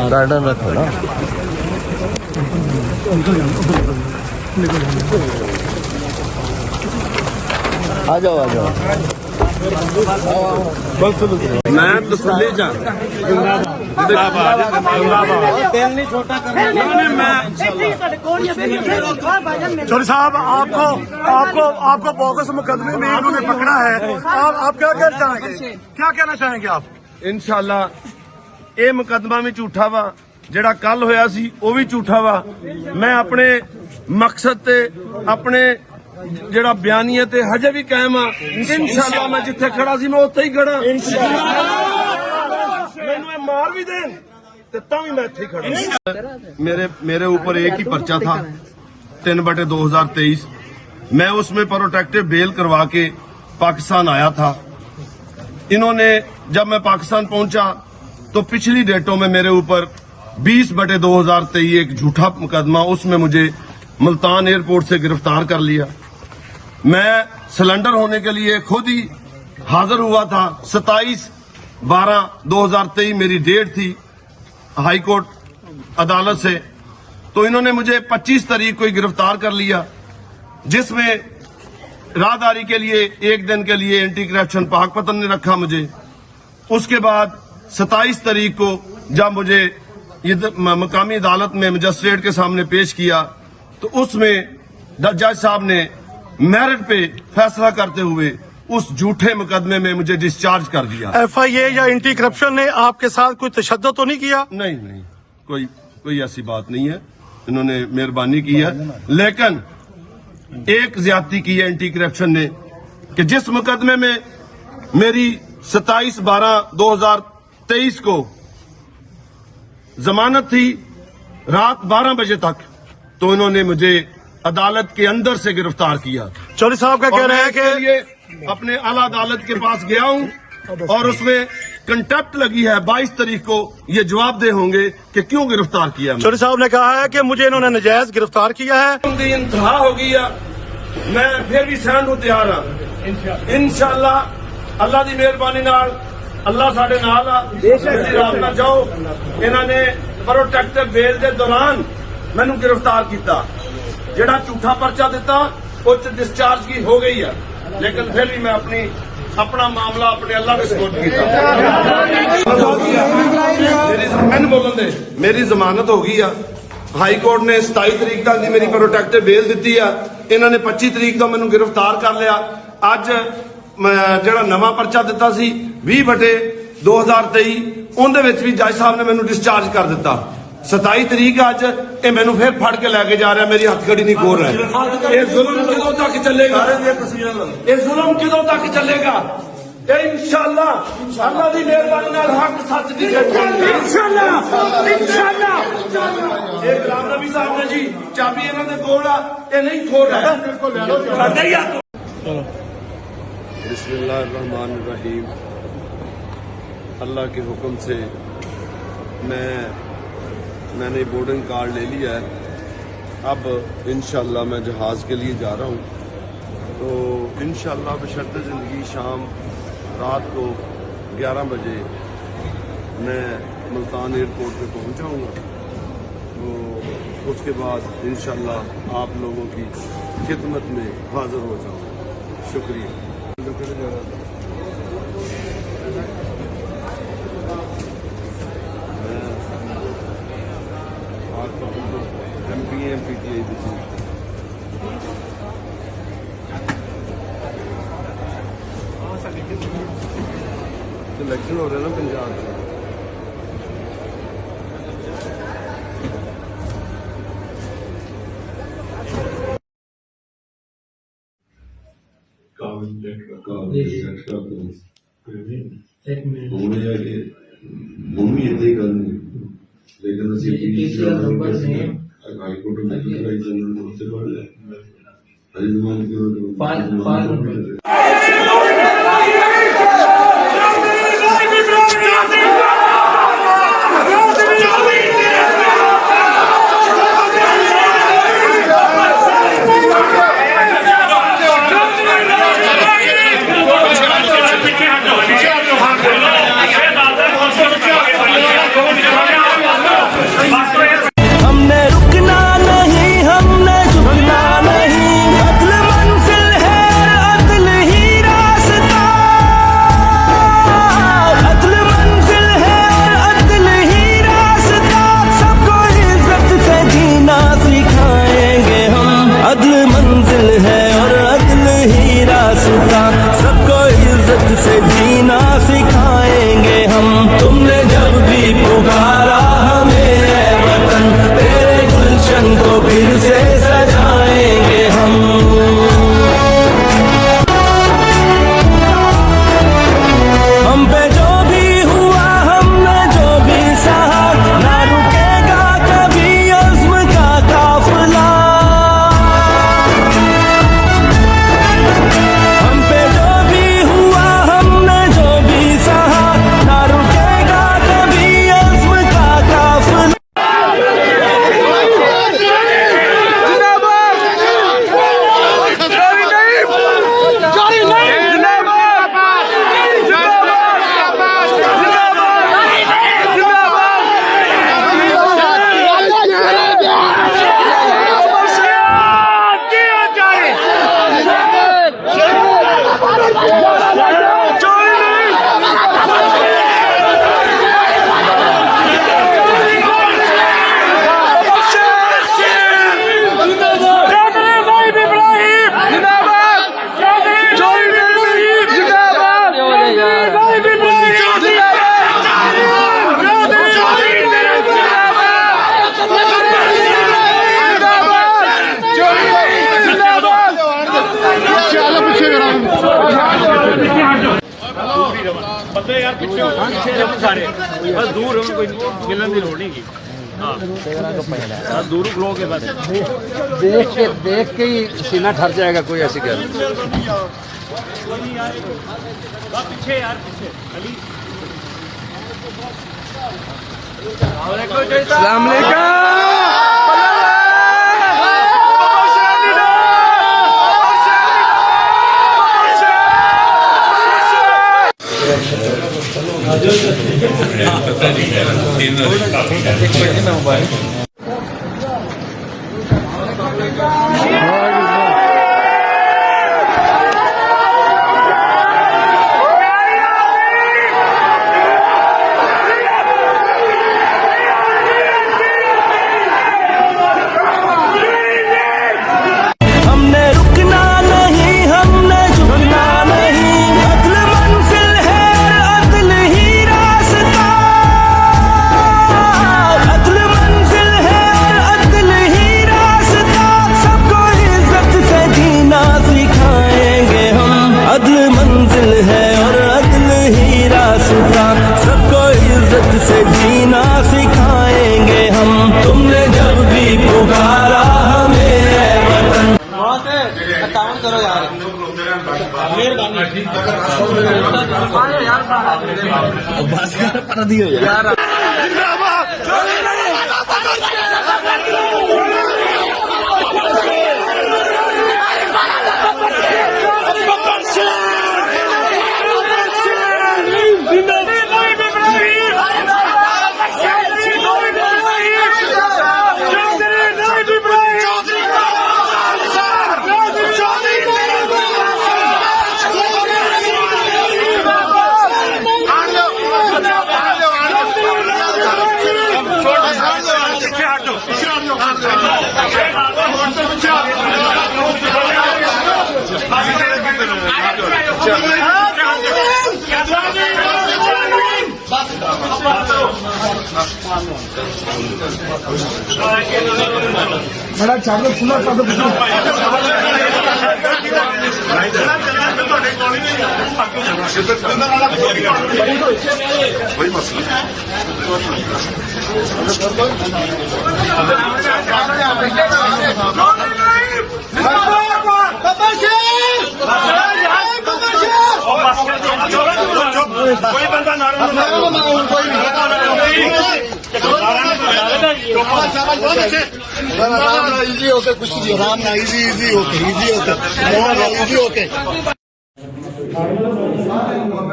Garden रखो ना। आ जाओ आ जाओ। मैं तसल्ली जा चौधरी साहब, आपको आपको आपको बोगस मुकदमे में इन्होंने पकड़ा है, आप क्या कहना चाहेंगे? क्या कहना चाहेंगे आप? इंशाल्लाह ये मुकदमा भी झूठा वा, ਜਿਹੜਾ ਕੱਲ ਹੋਇਆ ਸੀ ਉਹ ਵੀ ਝੂਠਾ ਵਾ। मैं अपने मकसद ते अपने ਜਿਹੜਾ ਬਿਆਨੀਅਤ ਤੇ ਹਜੇ ਵੀ ਕਾਇਮ ਆ। इंशाल्लाह मैं जिथे खड़ा सी मैं उत्थे ही खड़ा। ਮੈਨੂੰ ਇਹ ਮਾਰ ਵੀ ਦੇਣ ਤੇ ਤਾਂ ਵੀ ਮੈਂ ਇੱਥੇ ਹੀ खड़ा। मेरे ऊपर एक ही पर्चा था 3/2023। मैं उसमें प्रोटेक्टिव बेल करवा के पाकिस्तान आया था। इन्होंने जब मैं पाकिस्तान पहुंचा तो पिछली डेटों में मेरे ऊपर 20/2023 एक झूठा मुकदमा, उसमें मुझे मुल्तान एयरपोर्ट से गिरफ्तार कर लिया। मैं सिलेंडर होने के लिए खुद ही हाजिर हुआ था। 27/12/2023 मेरी डेट थी हाई कोर्ट अदालत से। तो इन्होंने मुझे 25 तारीख को ही गिरफ्तार कर लिया, जिसमें राहदारी के लिए एक दिन के लिए एंटी करप्शन पाकपतन ने रखा मुझे। उसके बाद 27 तारीख को जब मुझे मकामी अदालत में मजिस्ट्रेट के सामने पेश किया तो उसमें जज साहब ने मेरिट पे फैसला करते हुए उस झूठे मुकदमे में मुझे डिस्चार्ज कर दिया। FIA या एंटी करप्शन ने आपके साथ कोई तशद्दुद तो नहीं किया? नहीं नहीं, कोई ऐसी बात नहीं है। इन्होंने मेहरबानी की है, लेकिन एक ज्यादती की है एंटी करप्शन ने कि जिस मुकदमे में मेरी 27/12/2023 को जमानत थी रात 12 बजे तक, तो इन्होंने मुझे अदालत के अंदर से गिरफ्तार किया। चौधरी साहब का कहना है कि अपने आला अदालत के पास गया हूं और उसमें कंटेप्ट लगी है। 22 तारीख को ये जवाब दे होंगे कि क्यों गिरफ्तार किया। चौधरी साहब ने कहा है कि मुझे इन्होंने नजायज गिरफ्तार किया है। इंतहा हो गई है, मैं फिर भी सहन को तैयार हाँ। इंशाल्लाह अल्लाह की मेहरबानी नाल अल्लाह साडे नाल आ। रात ना जाओ, इन्होंने प्रोटेक्टिव बेल के दौरान मैनू गिरफ्तार किया। जेड़ा झूठा पर्चा दिता उस डिस्चार्ज की हो गई है, लेकिन फिर भी मैं अपना मामला अपने अल्लाह के सुपुर्द किया। मेरी जमानत हो गई है। हाई कोर्ट ने 27 तारीख तक की मेरी प्रोटेक्टिव बेल दी है। इन्होंने 25 तारीख को मैनू गिरफ्तार कर लिया। अज ਜਿਹੜਾ ਨਵਾਂ ਪਰਚਾ ਦਿੱਤਾ ਸੀ 20/2023 ਉਹਦੇ ਵਿੱਚ ਵੀ ਜੱਜ ਸਾਹਿਬ ਨੇ ਮੈਨੂੰ ਡਿਸਚਾਰਜ ਕਰ ਦਿੱਤਾ। 27 ਤਰੀਕ ਅੱਜ ਇਹ ਮੈਨੂੰ ਫਿਰ ਫੜ ਕੇ ਲੈ ਕੇ ਜਾ ਰਿਹਾ, ਮੇਰੀ ਹੱਥਕੜੀ ਨਹੀਂ ਖੋਲ ਰਿਹਾ। ਇਹ ਜ਼ੁਲਮ ਕਦੋਂ ਤੱਕ ਚੱਲੇਗਾ? ਇਹ ਜ਼ੁਲਮ ਕਦੋਂ ਤੱਕ ਚੱਲੇਗਾ? ਇਹ इंशाअल्लाह अल्लाह ਦੀ ਮਿਹਰਬਾਨੀ ਨਾਲ ਹੱਕ ਸੱਚ ਦੀ ਜਿੱਤ ਹੋਵੇਗੀ। इंशाअल्लाह ਇਹ ਗੁਲਾਮ ਨਬੀ ਸਾਹਿਬ ਨੇ ਜੀ ਚਾਬੀ ਇਹਨਾਂ ਦੇ ਕੋਲ ਆ, ਇਹ ਨਹੀਂ ਖੋਲ ਰਿਹਾ। बिस्मिल्लाहिर्रहमानिर्रहीम। अल्लाह के हुक्म से मैंने बोर्डिंग कार्ड ले लिया है। अब इंशाअल्लाह मैं जहाज़ के लिए जा रहा हूँ। तो इंशाअल्लाह बशर्ते ज़िंदगी शाम रात को 11 बजे मैं मुल्तान एयरपोर्ट पे पहुँच जाऊँगा। तो उसके बाद इंशाअल्लाह आप लोगों की खिदमत में हाज़िर हो जाऊँगा। शुक्रिया। MPTI इलेक्शन हो रहा है ना पंजाब से। भूमि इतनी करनी, लेकिन हाईकोर्ट में जनरल होते पड़े हरिद्वार से जीना सिखाएंगे हम। तुमने जब भी पुकारा हमें ऐ वतन, तेरे गुलशन को फिर से सजाएंगे हम। हम पे जो भी हुआ हमने जो भी सहा, ना रुकेगा कभी अज़्म का काफिला। हम पे जो भी हुआ हमने जो भी सहा, ना रुकेगा कभी अज़्म का काफिला। बस दूर हम कोई मिलन की लोड़ नहीं की। दूर खलो के बस देख के ही सीना ठर जाएगा, कोई ऐसी गल नहीं। पीछे यार पीछे अस्सलाम हमने रुकना नहीं, हमने झुकना नहीं, अदल मंजिल है अदल ही रास्ता। अदल मंजिल है अदल ही रास्ता, सबको इज्जत से जीना सिखाएंगे हम। अदल मंजिल है और अदल ही रास्ता, सबको इज्जत से जीना सिखाएंगे हम। तुमने जब भी पुकारा हमें ऐ वतन। करो यार बड़ा चादर खुला चादर वही मसला कोई बंदा इजी होके कुछ आराम ना इजी होके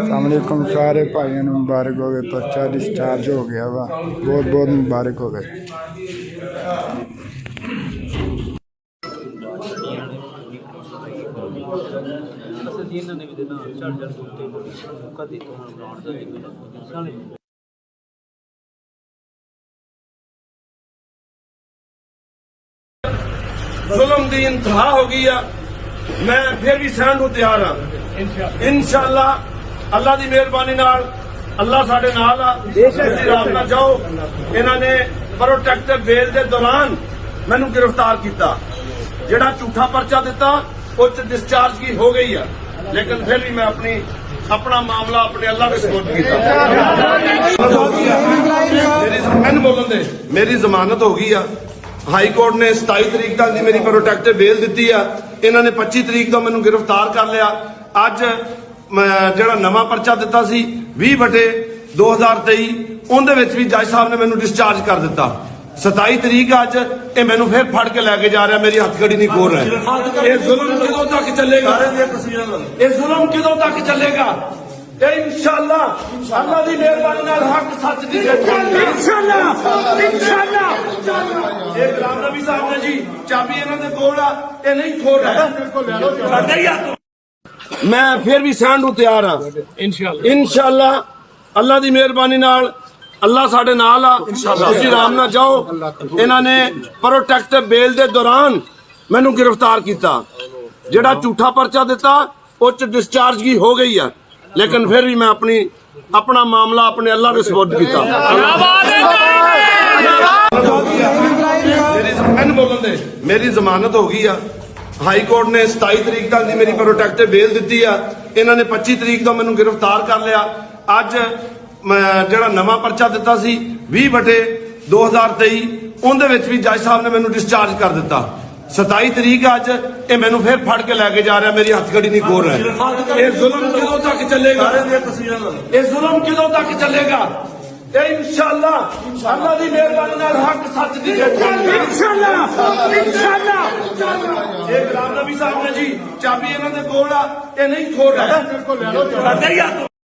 अस्सलामुअलैकुम सारे भाइयों को मुबारक हो गए, पर्चा डिस्चार्ज हो गया वा, बहुत बहुत मुबारक हो गए। जुल्म की इंतहा हो गई है। मैं फिर भी सहन को तैयार हाँ इंशाअल्लाह। ਅੱਲਾ ਦੀ ਮਿਹਰਬਾਨੀ ਨਾਲ ਅੱਲਾ ਸਾਡੇ ਨਾਲ ਆ ਤੁਸੀਂ ਰਾਮ ਨਾਲ ਜਾਓ। ਇਹਨਾਂ ਨੇ ਪ੍ਰੋਟੈਕਟਿਵ ਬੇਲ ਦੇ ਦੌਰਾਨ ਮੈਨੂੰ ਗ੍ਰਿਫਤਾਰ ਕੀਤਾ। ਜਿਹੜਾ ਝੂਠਾ ਪਰਚਾ ਦਿੱਤਾ ਉਹ 'ਚ ਡਿਸਚਾਰਜ ਕੀ ਹੋ ਗਈ ਆ, ਲੇਕਿਨ ਫਿਰ ਵੀ ਮੈਂ ਆਪਣਾ ਮਾਮਲਾ ਆਪਣੇ ਅੱਲਾ ਦੇ ਸਪੁਰਦ ਕੀਤਾ। ਮੇਰੀ ਜ਼ਮਾਨਤ ਹੋ ਗਈ ਆ। ਹਾਈ ਕੋਰਟ ਨੇ 27 ਤਰੀਕ ਤੱਕ ਦੀ ਮੇਰੀ ਪ੍ਰੋਟੈਕਟਿਵ ਬੇਲ ਦਿੱਤੀ ਆ। ਇਹਨਾਂ ਨੇ 25 ਤਰੀਕ ਤੋਂ ਮੈਨੂੰ ਗ੍ਰਿਫਤਾਰ ਕਰ ਲਿਆ। ਅੱਜ ਜਿਹੜਾ ਨਵਾਂ ਪਰਚਾ ਦਿੱਤਾ ਸੀ 20/2023 ਉਹਦੇ ਵਿੱਚ ਵੀ ਜੱਜ ਸਾਹਿਬ ਨੇ ਮੈਨੂੰ ਡਿਸਚਾਰਜ ਕਰ ਦਿੱਤਾ। 27 ਤਰੀਕ ਅੱਜ ਇਹ ਮੈਨੂੰ ਫਿਰ ਫੜ ਕੇ ਲੈ ਕੇ ਜਾ ਰਿਹਾ, ਮੇਰੀ ਹੱਥਕੜੀ ਨਹੀਂ ਖੋਲ ਰਿਹਾ। ਇਹ ਜ਼ੁਲਮ ਕਦੋਂ ਤੱਕ ਚੱਲੇਗਾ? ਇਹ ਜ਼ੁਲਮ ਕਦੋਂ ਤੱਕ ਚੱਲੇਗਾ? ਇਹ ਇਨਸ਼ਾਅੱਲਾ ਅੱਲਾ ਦੀ ਮਿਹਰਬਾਨੀ ਨਾਲ ਹੱਕ ਸੱਚ ਦੀ ਜਿੱਤ ਹੋਵੇਗੀ। ਇਨਸ਼ਾਅੱਲਾ ਇਹ ਗੁਲਾਮ ਨਬੀ ਸਾਹਿਬ ਨੇ ਜੀ ਚਾਬੀ ਇਹਨਾਂ ਦੇ ਕੋਲ ਆ, ਇਹ ਨਹੀਂ ਖੋਲ ਰਿਹਾ। ਮੈਂ ਫਿਰ ਵੀ ਸਹਿਣ ਨੂੰ ਤਿਆਰ ਹਾਂ। ਇਨਸ਼ਾਅੱਲਾ ਅੱਲਾ ਦੀ ਮਿਹਰਬਾਨੀ ਨਾਲ ਅੱਲਾ ਸਾਡੇ ਨਾਲ ਆ ਤੁਸੀਂ ਆਰਾਮ ਨਾਲ ਜਾਓ। ਇਹਨਾਂ ਨੇ ਪ੍ਰੋਟੈਕਟਿਵ ਬੇਲ ਦੇ ਦੌਰਾਨ ਮੈਨੂੰ ਗ੍ਰਿਫਤਾਰ ਕੀਤਾ। ਜਿਹੜਾ ਝੂਠਾ ਪਰਚਾ ਦਿੱਤਾ ਉਹ 'ਚ ਡਿਸਚਾਰਜ ਕੀ ਹੋ ਗਈ ਆ, ਲੇਕਿਨ ਫਿਰ ਵੀ ਮੈਂ ਆਪਣਾ ਮਾਮਲਾ ਆਪਣੇ ਅੱਲਾ ਦੇ ਸਪੁਰਦ ਕੀਤਾ। ਮੇਰੀ ਜ਼ਮਾਨਤ ਹੋ ਗਈ ਆ। ਹਾਈ ਕੋਰਟ ਨੇ 27 ਤਰੀਕ ਤੱਕ ਦੀ ਮੇਰੀ ਪ੍ਰੋਟੈਕਟਿਵ ਬੇਲ ਦਿੱਤੀ ਆ। ਇਹਨਾਂ ਨੇ 25 ਤਰੀਕ ਤੋਂ ਮੈਨੂੰ ਗ੍ਰਿਫਤਾਰ ਕਰ ਲਿਆ। ਅੱਜ ਜਿਹੜਾ ਨਵਾਂ ਪਰਚਾ ਦਿੱਤਾ ਸੀ 20/2023 ਉਹਦੇ ਵਿੱਚ ਵੀ ਜੱਜ ਸਾਹਿਬ ਨੇ ਮੈਨੂੰ ਡਿਸਚਾਰਜ ਕਰ ਦਿੱਤਾ। 27 ਤਰੀਕ ਅੱਜ ਇਹ ਮੈਨੂੰ ਫਿਰ ਫੜ ਕੇ ਲੈ ਕੇ ਜਾ ਰਿਹਾ, ਮੇਰੀ ਹੱਥਕੜੀ ਨਹੀਂ ਖੋਲ ਰਿਹਾ। ਇਹ ਜ਼ੁਲਮ ਕਦੋਂ ਤੱਕ ਚੱਲੇਗਾ? ਇਹ ਜ਼ੁਲਮ ਕਦੋਂ ਤੱਕ ਚੱਲੇਗਾ? ਇਹ ਇਨਸ਼ਾਅੱਲਾ ਅੱਲਾ ਦੀ ਮਿਹਰਬਾਨੀ ਨਾਲ ਹੱਕ ਸੱਚ ਦੀ ਜਿੱਤ ਹੋਵੇਗੀ। ਇਨਸ਼ਾਅੱਲਾ ਇਹ ਗੁਲਾਮ ਨਬੀ ਸਾਹਿਬ ਨੇ ਜੀ ਚਾਬੀ ਇਹਨਾਂ ਦੇ ਕੋਲ ਆ, ਇਹ ਨਹੀਂ ਖੋਲ ਰਿਹਾ।